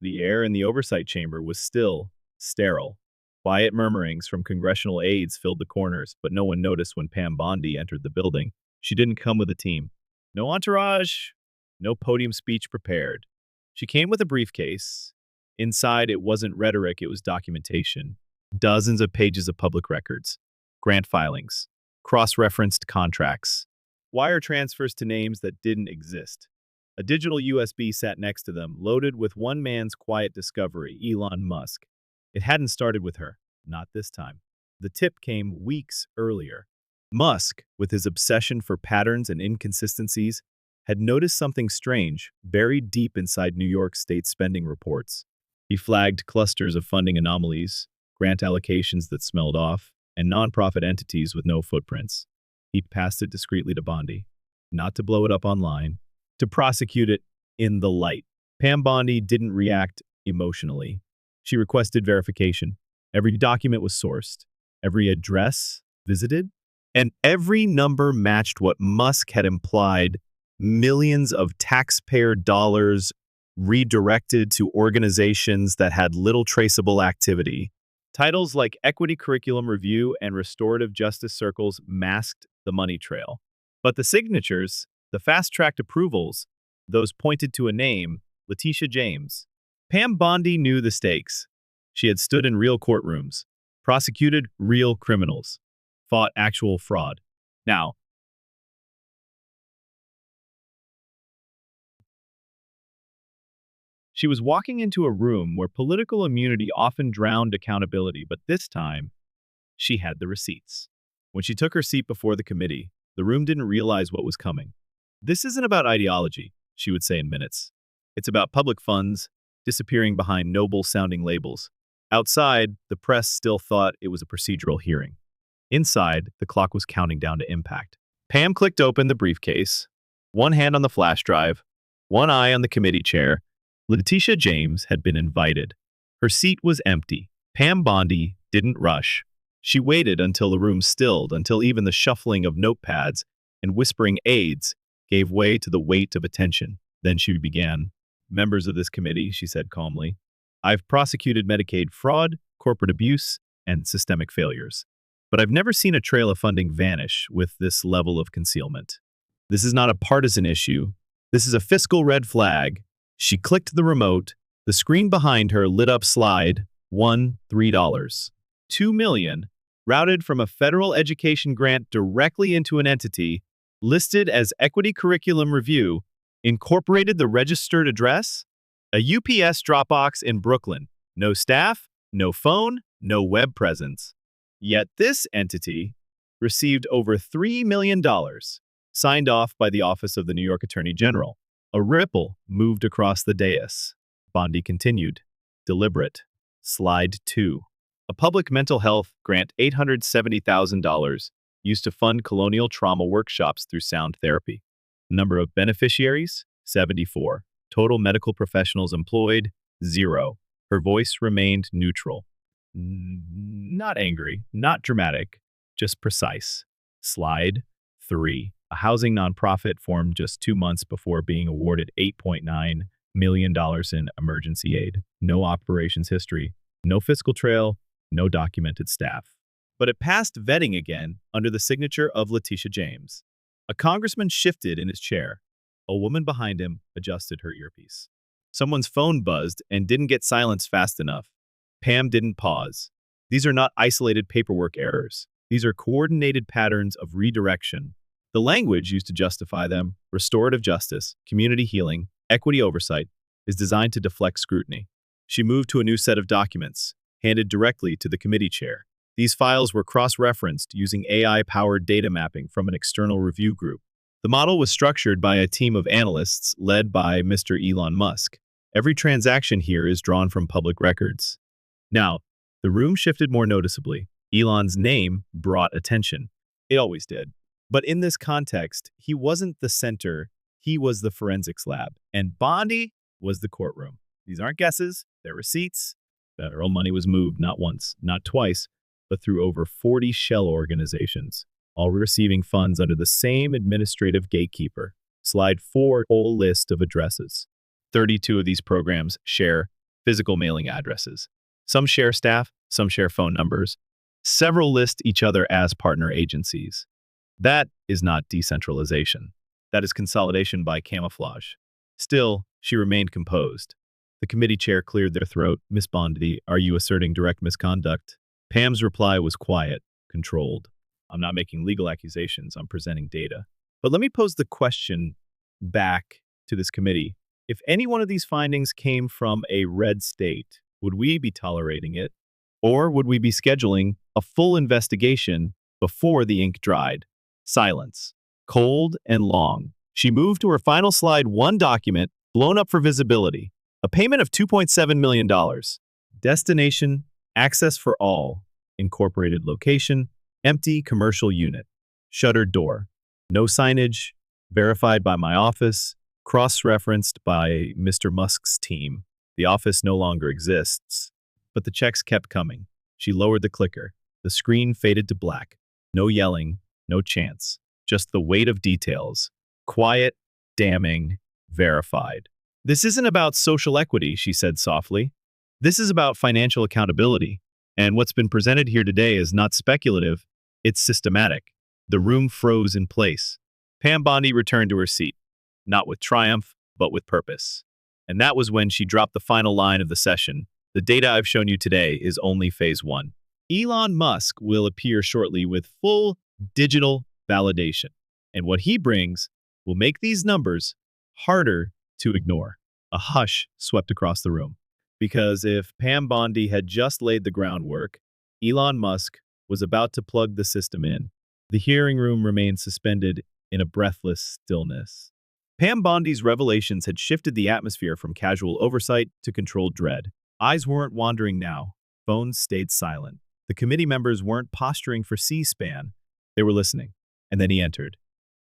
The air in the oversight chamber was still, sterile. Quiet murmurings from congressional aides filled the corners, but no one noticed when Pam Bondi entered the building. She didn't come with a team. No entourage, no podium speech prepared. She came with a briefcase. Inside, it wasn't rhetoric, it was documentation. Dozens of pages of public records, grant filings, cross-referenced contracts, wire transfers to names that didn't exist. A digital USB sat next to them, loaded with one man's quiet discovery, Elon Musk. It hadn't started with her, not this time. The tip came weeks earlier. Musk, with his obsession for patterns and inconsistencies, had noticed something strange buried deep inside New York State spending reports. He flagged clusters of funding anomalies, grant allocations that smelled off, and nonprofit entities with no footprints. He passed it discreetly to Bondi, not to blow it up online, to prosecute it in the light. Pam Bondi didn't react emotionally. She requested verification. Every document was sourced, every address visited, and every number matched what Musk had implied: millions of taxpayer dollars redirected to organizations that had little traceable activity. Titles like Equity Curriculum Review and Restorative Justice Circles masked the money trail. But the signatures, the fast-tracked approvals, those pointed to a name, Letitia James. Pam Bondi knew the stakes. She had stood in real courtrooms, prosecuted real criminals, fought actual fraud. Now, she was walking into a room where political immunity often drowned accountability, but this time, she had the receipts. When she took her seat before the committee, the room didn't realize what was coming. This isn't about ideology, she would say in minutes. It's about public funds disappearing behind noble-sounding labels. Outside, the press still thought it was a procedural hearing. Inside, the clock was counting down to impact. Pam clicked open the briefcase, one hand on the flash drive, one eye on the committee chair. Letitia James had been invited. Her seat was empty. Pam Bondi didn't rush. She waited until the room stilled, until even the shuffling of notepads and whispering aides gave way to the weight of attention. Then she began. "Members of this committee," she said calmly, "I've prosecuted Medicaid fraud, corporate abuse, and systemic failures. But I've never seen a trail of funding vanish with this level of concealment. This is not a partisan issue. This is a fiscal red flag." She clicked the remote. The screen behind her lit up slide 1, $3. 2 million, routed from a federal education grant directly into an entity listed as Equity Curriculum Review, incorporated the registered address, a UPS Dropbox in Brooklyn. No staff, no phone, no web presence. Yet this entity received over $3 million, signed off by the Office of the New York Attorney General. A ripple moved across the dais. Bondi continued. Deliberate. Slide 2. A public mental health grant, $870,000, used to fund colonial trauma workshops through sound therapy. Number of beneficiaries, 74. Total medical professionals employed, 0. Her voice remained neutral. Not angry, not dramatic, just precise. Slide 3. A housing nonprofit formed just 2 months before being awarded $8.9 million in emergency aid. No operations history, no fiscal trail, no documented staff. But it passed vetting again under the signature of Letitia James. A congressman shifted in his chair. A woman behind him adjusted her earpiece. Someone's phone buzzed and didn't get silenced fast enough. Pam didn't pause. These are not isolated paperwork errors. These are coordinated patterns of redirection. The language used to justify them, restorative justice, community healing, equity oversight, is designed to deflect scrutiny. She moved to a new set of documents, handed directly to the committee chair. These files were cross-referenced using AI-powered data mapping from an external review group. The model was structured by a team of analysts led by Mr. Elon Musk. Every transaction here is drawn from public records. Now, the room shifted more noticeably. Elon's name brought attention. It always did. But in this context, he wasn't the center, he was the forensics lab. And Bondi was the courtroom. These aren't guesses, they're receipts. Federal money was moved not once, not twice, but through over 40 shell organizations, all receiving funds under the same administrative gatekeeper. Slide 4, whole list of addresses. 32 of these programs share physical mailing addresses. Some share staff, some share phone numbers. Several list each other as partner agencies. That is not decentralization. That is consolidation by camouflage. Still, she remained composed. The committee chair cleared their throat. Miss Bondi, are you asserting direct misconduct? Pam's reply was quiet, controlled. I'm not making legal accusations, I'm presenting data. But let me pose the question back to this committee. If any one of these findings came from a red state, would we be tolerating it? Or would we be scheduling a full investigation before the ink dried? Silence. Cold and long. She moved to her final slide, one document, blown up for visibility. A payment of $2.7 million. Destination, access for all. Incorporated location, empty commercial unit. Shuttered door. No signage. Verified by my office. Cross-referenced by Mr. Musk's team. The office no longer exists. But the checks kept coming. She lowered the clicker. The screen faded to black. No yelling, no chants. Just the weight of details. Quiet, damning, verified. This isn't about social equity, she said softly. This is about financial accountability. And what's been presented here today is not speculative, it's systematic. The room froze in place. Pam Bondi returned to her seat, not with triumph, but with purpose. And that was when she dropped the final line of the session. The data I've shown you today is only phase one. Elon Musk will appear shortly with full digital validation. And what he brings will make these numbers harder to ignore. A hush swept across the room. Because if Pam Bondi had just laid the groundwork, Elon Musk was about to plug the system in. The hearing room remained suspended in a breathless stillness. Pam Bondi's revelations had shifted the atmosphere from casual oversight to controlled dread. Eyes weren't wandering now. Phones stayed silent. The committee members weren't posturing for C-SPAN. They were listening. And then he entered.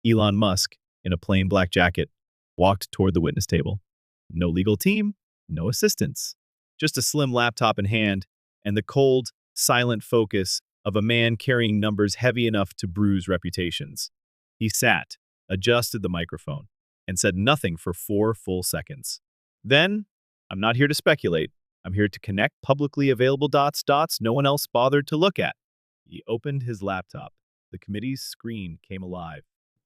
Elon Musk, in a plain black jacket, walked toward the witness table. No legal team, no assistants. Just a slim laptop in hand and the cold, silent focus of a man carrying numbers heavy enough to bruise reputations. He sat, adjusted the microphone, and said nothing for 4 full seconds. Then, I'm not here to speculate. I'm here to connect publicly available dots no one else bothered to look at. He opened his laptop. The committee's screen came alive.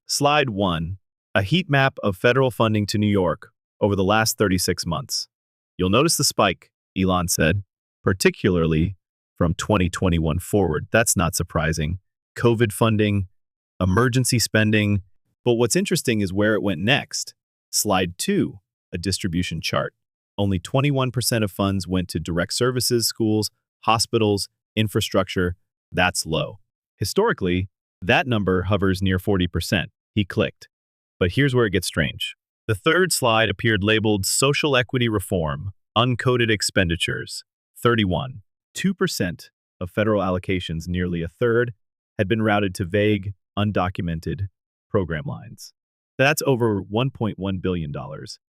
Slide 1. A heat map of federal funding to New York over the last 36 months. You'll notice the spike, Elon said, particularly from 2021 forward. That's not surprising. COVID funding, emergency spending. But what's interesting is where it went next. Slide 2, a distribution chart. Only 21% of funds went to direct services, schools, hospitals, infrastructure. That's low. Historically, that number hovers near 40%. He clicked. But here's where it gets strange. The third slide appeared labeled Social Equity Reform, Uncoded Expenditures, 31. 2% of federal allocations, nearly a third, had been routed to vague, undocumented program lines. That's over $1.1 billion,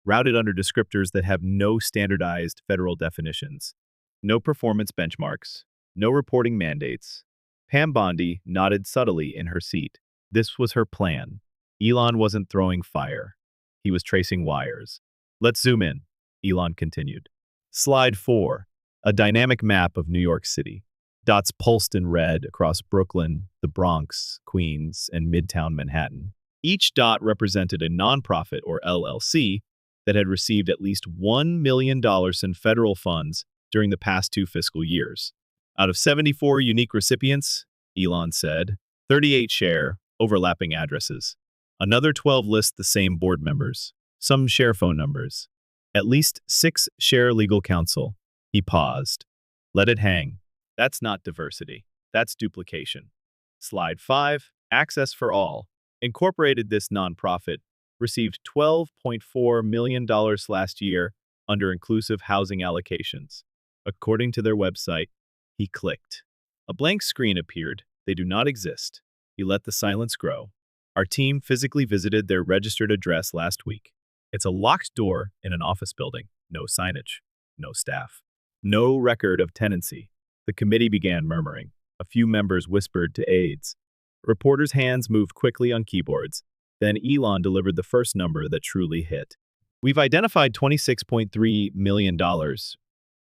routed under descriptors that have no standardized federal definitions, no performance benchmarks, no reporting mandates. Pam Bondi nodded subtly in her seat. This was her plan. Elon wasn't throwing fire. He was tracing wires. Let's zoom in, Elon continued. Slide 4, a dynamic map of New York City. Dots pulsed in red across Brooklyn, the Bronx, Queens, and Midtown Manhattan. Each dot represented a nonprofit, or LLC, that had received at least $1 million in federal funds during the past 2 fiscal years. Out of 74 unique recipients, Elon said, 38 share overlapping addresses. Another 12 list the same board members. Some share phone numbers. At least 6 share legal counsel. He paused. Let it hang. That's not diversity. That's duplication. Slide 5, Access for All. Incorporated, this nonprofit received $12.4 million last year under inclusive housing allocations. According to their website, he clicked. A blank screen appeared. They do not exist. He let the silence grow. Our team physically visited their registered address last week. It's a locked door in an office building. No signage. No staff. No record of tenancy. The committee began murmuring. A few members whispered to aides. Reporters' hands moved quickly on keyboards. Then Elon delivered the first number that truly hit. We've identified $26.3 million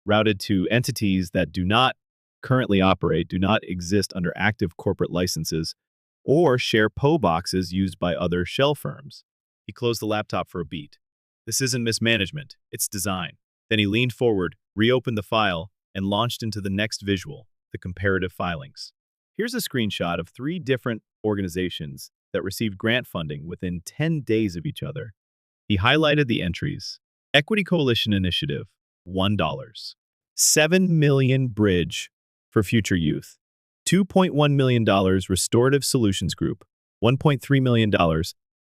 routed to entities that do not currently operate, do not exist under active corporate licenses, or share PO boxes used by other shell firms. He closed the laptop for a beat. This isn't mismanagement, it's design. Then he leaned forward, reopened the file, and launched into the next visual, the comparative filings. Here's a screenshot of 3 different organizations that received grant funding within 10 days of each other. He highlighted the entries. Equity Coalition Initiative, $1. 7 million Bridge for Future Youth. $2.1 million Restorative Solutions Group. $1.3 million.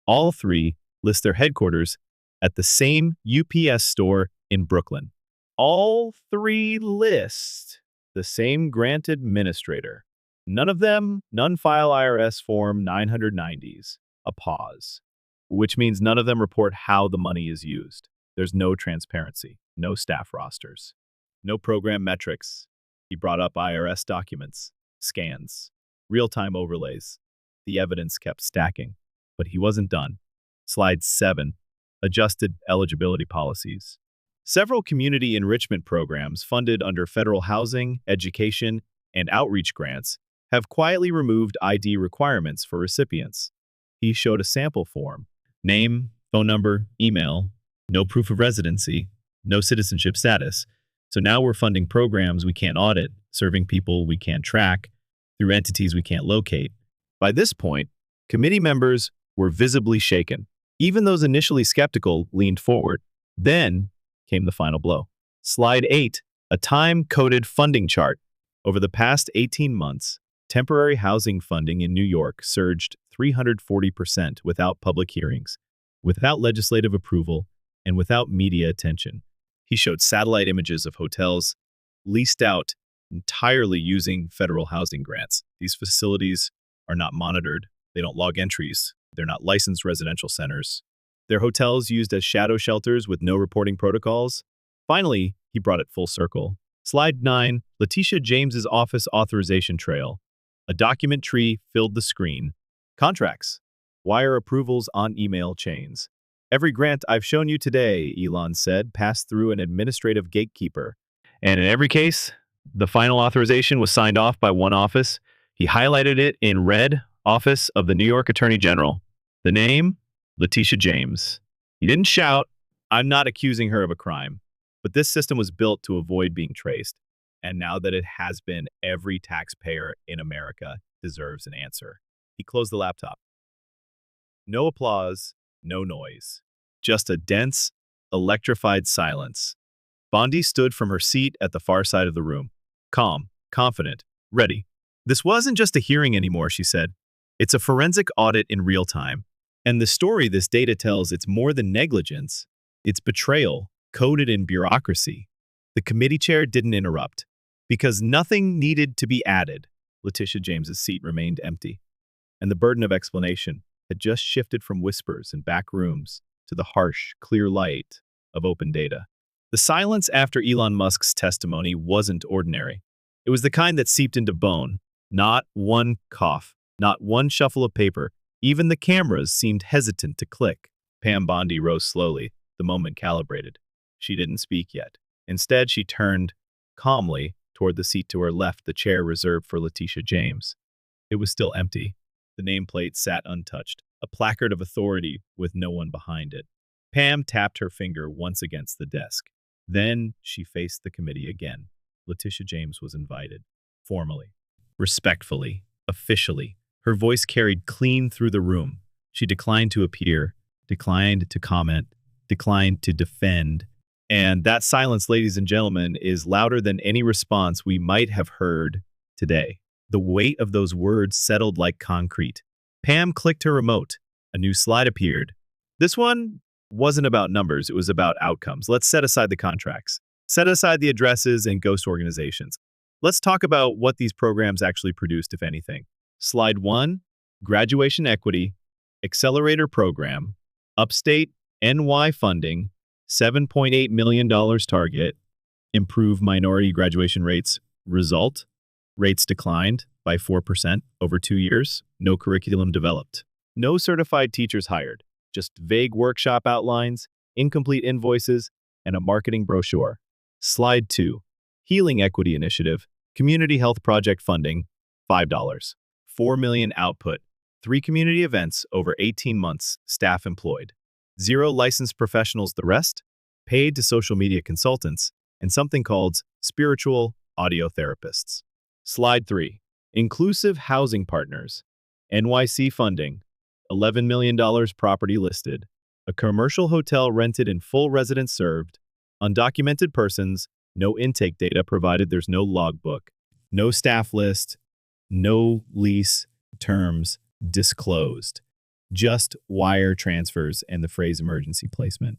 All 3 list their headquarters at the same UPS store in Brooklyn. All 3 list the same grant administrator. None of them file IRS Form 990s. A pause. Which means none of them report how the money is used. There's no transparency, no staff rosters, no program metrics. He brought up IRS documents, scans, real-time overlays. The evidence kept stacking, but he wasn't done. Slide 7. Adjusted eligibility policies. Several community enrichment programs funded under federal housing, education, and outreach grants have quietly removed ID requirements for recipients. He showed a sample form. Name, phone number, email, no proof of residency, no citizenship status. So now we're funding programs we can't audit, serving people we can't track, through entities we can't locate. By this point, committee members were visibly shaken. Even those initially skeptical leaned forward. Then came the final blow. Slide 8, a time-coded funding chart. Over the past 18 months, temporary housing funding in New York surged 340% without public hearings, without legislative approval, and without media attention. He showed satellite images of hotels leased out entirely using federal housing grants. These facilities are not monitored. They don't log entries. They're not licensed residential centers. They're hotels used as shadow shelters with no reporting protocols. Finally, he brought it full circle. Slide 9, Letitia James's office authorization trail. A document tree filled the screen. Contracts. Wire approvals on email chains. Every grant I've shown you today, Elon said, passed through an administrative gatekeeper. And in every case, the final authorization was signed off by one office. He highlighted it in red, Office of the New York Attorney General. The name? Letitia James. He didn't shout, "I'm not accusing her of a crime." But this system was built to avoid being traced. And now that it has been, every taxpayer in America deserves an answer. He closed the laptop. No applause, no noise. Just a dense, electrified silence. Bondi stood from her seat at the far side of the room. Calm, confident, ready. This wasn't just a hearing anymore, she said. It's a forensic audit in real time. And the story this data tells, it's more than negligence. It's betrayal, coded in bureaucracy. The committee chair didn't interrupt. Because nothing needed to be added. Letitia James's seat remained empty. And the burden of explanation had just shifted from whispers in back rooms to the harsh, clear light of open data. The silence after Elon Musk's testimony wasn't ordinary. It was the kind that seeped into bone. Not one cough, not one shuffle of paper. Even the cameras seemed hesitant to click. Pam Bondi rose slowly, the moment calibrated. She didn't speak yet. Instead, she turned calmly toward the seat to her left, the chair reserved for Letitia James. It was still empty. The nameplate sat untouched, a placard of authority with no one behind it. Pam tapped her finger once against the desk. Then she faced the committee again. Letitia James was invited, formally, respectfully, officially. Her voice carried clean through the room. She declined to appear, declined to comment, declined to defend. And that silence, ladies and gentlemen, is louder than any response we might have heard today. The weight of those words settled like concrete. Pam clicked her remote. A new slide appeared. This one wasn't about numbers, it was about outcomes. Let's set aside the contracts. Set aside the addresses and ghost organizations. Let's talk about what these programs actually produced, if anything. Slide 1, Graduation Equity, Accelerator Program, Upstate NY Funding, $7.8 million target, improve minority graduation rates. Result, rates declined by 4% over 2 years. No curriculum developed. No certified teachers hired. Just vague workshop outlines, incomplete invoices, and a marketing brochure. Slide 2, Healing Equity Initiative, Community Health Project funding, $5. 4 million output, 3 community events over 18 months, staff employed. 0 licensed professionals, the rest paid to social media consultants and something called spiritual audio therapists. Slide 3. Inclusive Housing Partners, NYC funding, $11 million property listed, a commercial hotel rented and full residents served, undocumented persons, no intake data provided, there's no logbook, no staff list, no lease terms disclosed, just wire transfers and the phrase emergency placement.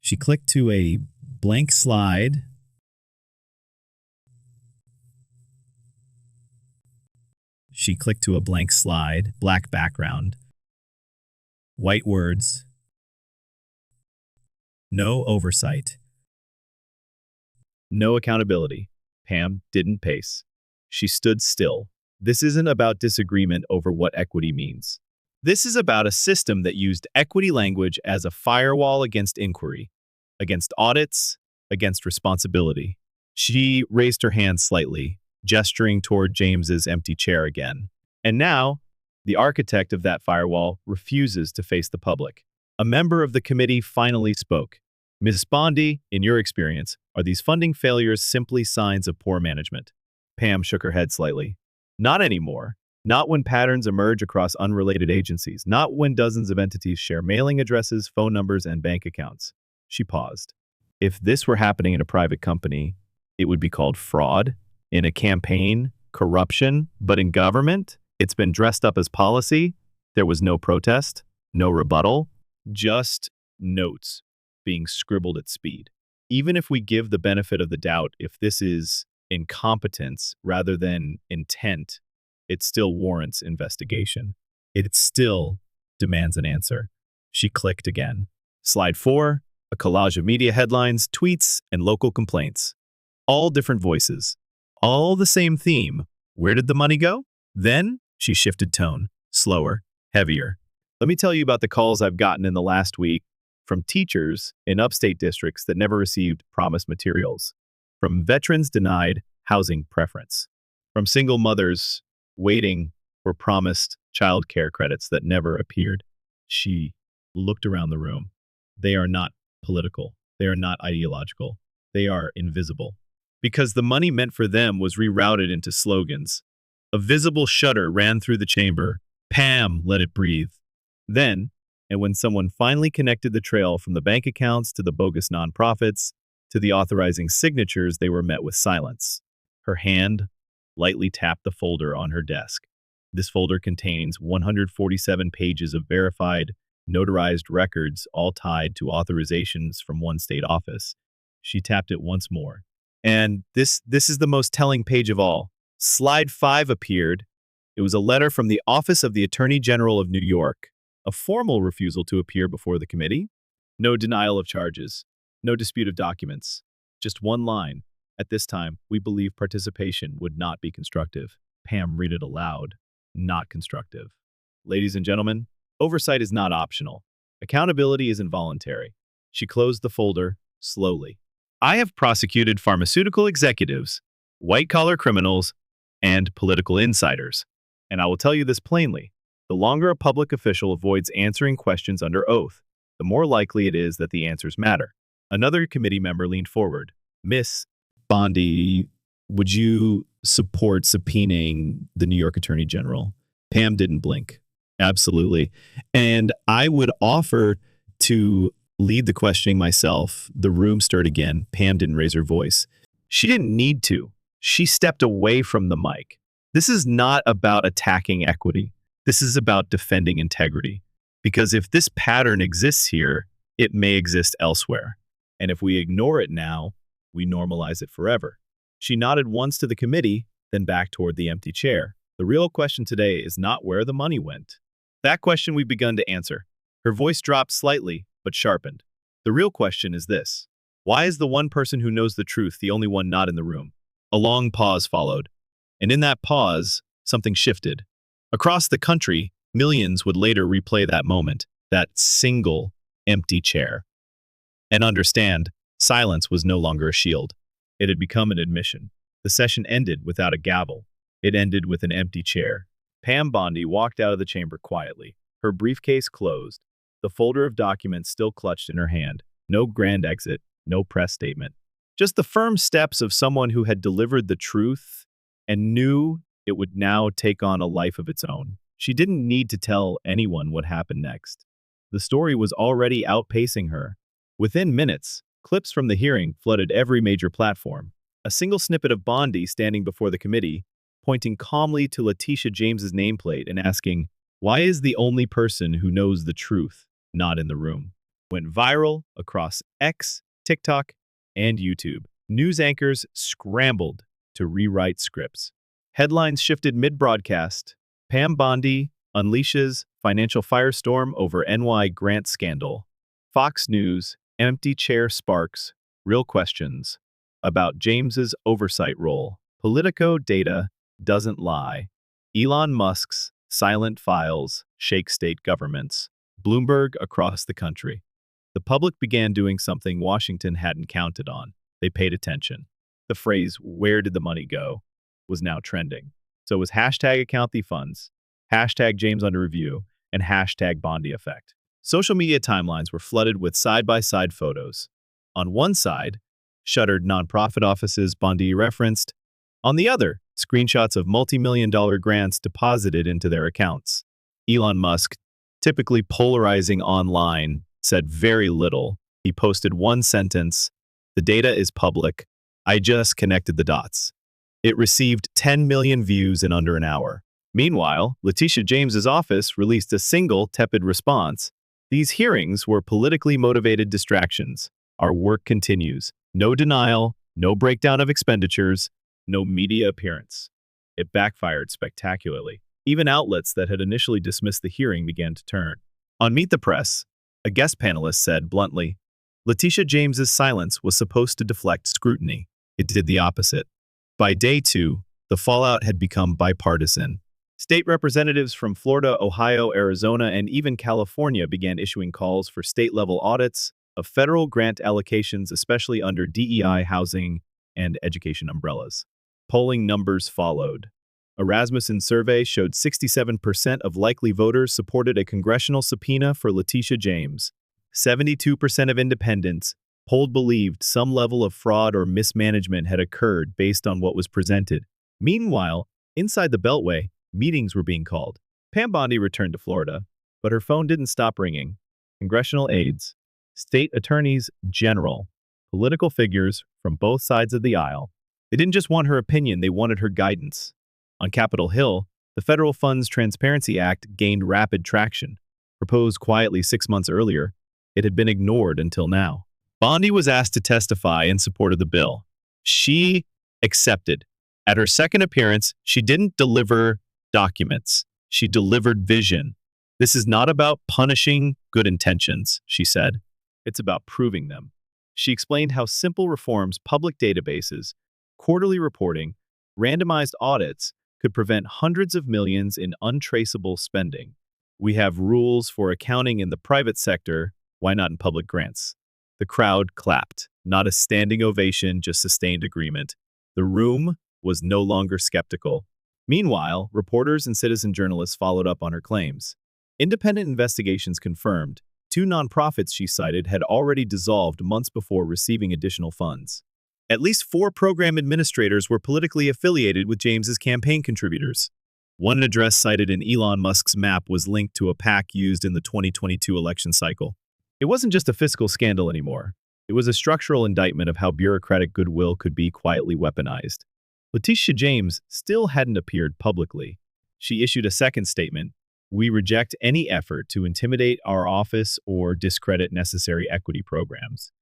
She clicked to a blank slide. She clicked to a blank slide, black background, white words, no oversight, no accountability. Pam didn't pace. She stood still. This isn't about disagreement over what equity means. This is about a system that used equity language as a firewall against inquiry, against audits, against responsibility. She raised her hand slightly, gesturing toward James's empty chair again. And now, the architect of that firewall refuses to face the public. A member of the committee finally spoke. Ms. Bondi, in your experience, are these funding failures simply signs of poor management? Pam shook her head slightly. Not anymore. Not when patterns emerge across unrelated agencies. Not when dozens of entities share mailing addresses, phone numbers, and bank accounts. She paused. If this were happening in a private company, it would be called fraud. In a campaign, corruption. But in government, it's been dressed up as policy. There was no protest, no rebuttal, just notes being scribbled at speed. Even if we give the benefit of the doubt, if this is incompetence rather than intent, it still warrants investigation. It still demands an answer. She clicked again. Slide 4, a collage of media headlines, tweets, and local complaints. All different voices. All the same theme. Where did the money go? Then she shifted tone, slower, heavier. Let me tell you about the calls I've gotten in the last week from teachers in upstate districts that never received promised materials, from veterans denied housing preference, from single mothers waiting for promised child care credits that never appeared. She looked around the room. They are not political. They are not ideological. They are invisible. Because the money meant for them was rerouted into slogans. A visible shudder ran through the chamber. Pam, let it breathe. Then, and when someone finally connected the trail from the bank accounts to the bogus nonprofits to the authorizing signatures, they were met with silence. Her hand lightly tapped the folder on her desk. This folder contains 147 pages of verified, notarized records, all tied to authorizations from one state office. She tapped it once more. And this is the most telling page of all. Slide 5 appeared. It was a letter from the Office of the Attorney General of New York, a formal refusal to appear before the committee. No denial of charges, no dispute of documents, just one line. At this time, we believe participation would not be constructive. Pam read it aloud. Not constructive. Ladies and gentlemen, oversight is not optional. Accountability is involuntary. She closed the folder slowly. I have prosecuted pharmaceutical executives, white-collar criminals, and political insiders. And I will tell you this plainly. The longer a public official avoids answering questions under oath, the more likely it is that the answers matter. Another committee member leaned forward. Miss Bondi, would you support subpoenaing the New York Attorney General? Pam didn't blink. Absolutely. And I would offer to lead the questioning myself. The room stirred again. Pam didn't raise her voice. She didn't need to. She stepped away from the mic. This is not about attacking equity. This is about defending integrity. Because if this pattern exists here, it may exist elsewhere. And if we ignore it now, we normalize it forever. She nodded once to the committee, then back toward the empty chair. The real question today is not where the money went. That question we've begun to answer. Her voice dropped slightly, but sharpened. The real question is this. Why is the one person who knows the truth the only one not in the room? A long pause followed. And in that pause, something shifted. Across the country, millions would later replay that moment, that single empty chair. And understand, silence was no longer a shield. It had become an admission. The session ended without a gavel. It ended with an empty chair. Pam Bondi walked out of the chamber quietly, her briefcase closed, the folder of documents still clutched in her hand. No grand exit, no press statement. Just the firm steps of someone who had delivered the truth and knew it would now take on a life of its own. She didn't need to tell anyone what happened next. The story was already outpacing her. Within minutes, clips from the hearing flooded every major platform. A single snippet of Bondi standing before the committee, pointing calmly to Letitia James's nameplate and asking, "Why is the only person who knows the truth not in the room?" went viral across X, TikTok, and YouTube. News anchors scrambled to rewrite scripts. Headlines shifted mid-broadcast. Pam Bondi unleashes financial firestorm over NY grant scandal. Fox News, empty chair sparks, real questions about James's oversight role. Politico data doesn't lie. Elon Musk's silent files shake state governments. Bloomberg across the country. The public began doing something Washington hadn't counted on. They paid attention. The phrase, "Where did the money go?" was now trending. So it was hashtag account the funds, hashtag James under review, and hashtag Bondi effect. Social media timelines were flooded with side-by-side photos. On one side, shuttered nonprofit offices Bondi referenced. On the other, screenshots of multi-million-dollar grants deposited into their accounts. Elon Musk, typically polarizing online, said very little. He posted one sentence, "The data is public. I just connected the dots." It received 10 million views in under an hour. Meanwhile, Letitia James's office released a single tepid response. "These hearings were politically motivated distractions. Our work continues. No denial, no breakdown of expenditures, no media appearance." It backfired spectacularly. Even outlets that had initially dismissed the hearing began to turn. On Meet the Press, a guest panelist said bluntly, "Letitia James's silence was supposed to deflect scrutiny. It did the opposite." By day 2, the fallout had become bipartisan. State representatives from Florida, Ohio, Arizona, and even California began issuing calls for state-level audits of federal grant allocations, especially under DEI, housing, and education umbrellas. Polling numbers followed. A Rasmussen survey showed 67% of likely voters supported a congressional subpoena for Letitia James. 72% of independents polled believed some level of fraud or mismanagement had occurred based on what was presented. Meanwhile, inside the Beltway, meetings were being called. Pam Bondi returned to Florida, but her phone didn't stop ringing. Congressional aides, state attorneys general, political figures from both sides of the aisle. They didn't just want her opinion, they wanted her guidance. On Capitol Hill, the Federal Funds Transparency Act gained rapid traction. Proposed quietly 6 months earlier, it had been ignored until now. Bondi was asked to testify in support of the bill. She accepted. At her second appearance, she didn't deliver documents. She delivered vision. "This is not about punishing good intentions," she said. "It's about proving them." She explained how simple reforms, public databases, quarterly reporting, randomized audits could prevent hundreds of millions in untraceable spending. "We have rules for accounting in the private sector. Why not in public grants?" The crowd clapped. Not a standing ovation, just sustained agreement. The room was no longer skeptical. Meanwhile, reporters and citizen journalists followed up on her claims. Independent investigations confirmed 2 nonprofits she cited had already dissolved months before receiving additional funds. At least 4 program administrators were politically affiliated with James's campaign contributors. One address cited in Elon Musk's map was linked to a PAC used in the 2022 election cycle. It wasn't just a fiscal scandal anymore. It was a structural indictment of how bureaucratic goodwill could be quietly weaponized. Letitia James still hadn't appeared publicly. She issued a second statement: "We reject any effort to intimidate our office or discredit necessary equity programs."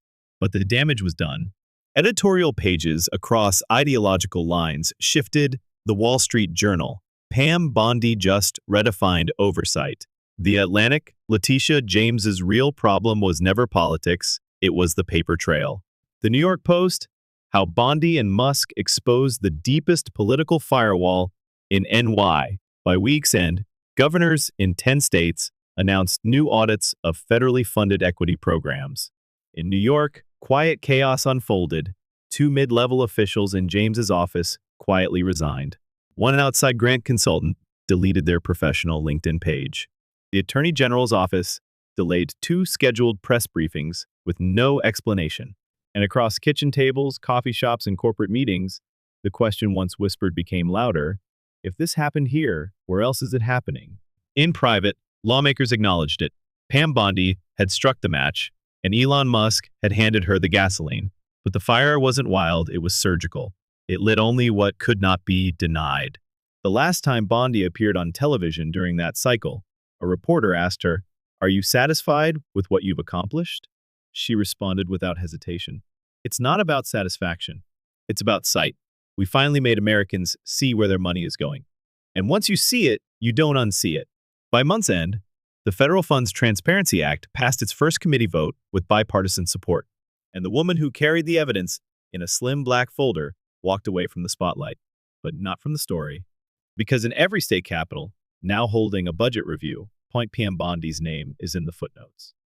But the damage was done. Editorial pages across ideological lines shifted. The Wall Street Journal, Pam Bondi just redefined oversight. The Atlantic, Letitia James's real problem was never politics, it was the paper trail. The New York Post, how Bondi and Musk exposed the deepest political firewall in NY. By week's end, governors in 10 states announced new audits of federally funded equity programs. In New York, quiet chaos unfolded. Two mid-level officials in James's office quietly resigned. One outside grant consultant deleted their professional LinkedIn page. The Attorney General's office delayed two scheduled press briefings with no explanation. And across kitchen tables, coffee shops, and corporate meetings, the question once whispered became louder. If this happened here, where else is it happening? In private, lawmakers acknowledged it. Pam Bondi had struck the match, and Elon Musk had handed her the gasoline. But the fire wasn't wild, it was surgical. It lit only what could not be denied. The last time Bondi appeared on television during that cycle, a reporter asked her, "Are you satisfied with what you've accomplished?" She responded without hesitation, "It's not about satisfaction. It's about sight. We finally made Americans see where their money is going. And once you see it, you don't unsee it." By month's end, the Federal Funds Transparency Act passed its first committee vote with bipartisan support, and the woman who carried the evidence in a slim black folder walked away from the spotlight, but not from the story. Because in every state capital, now holding a budget review, Point PM Bondi's name is in the footnotes.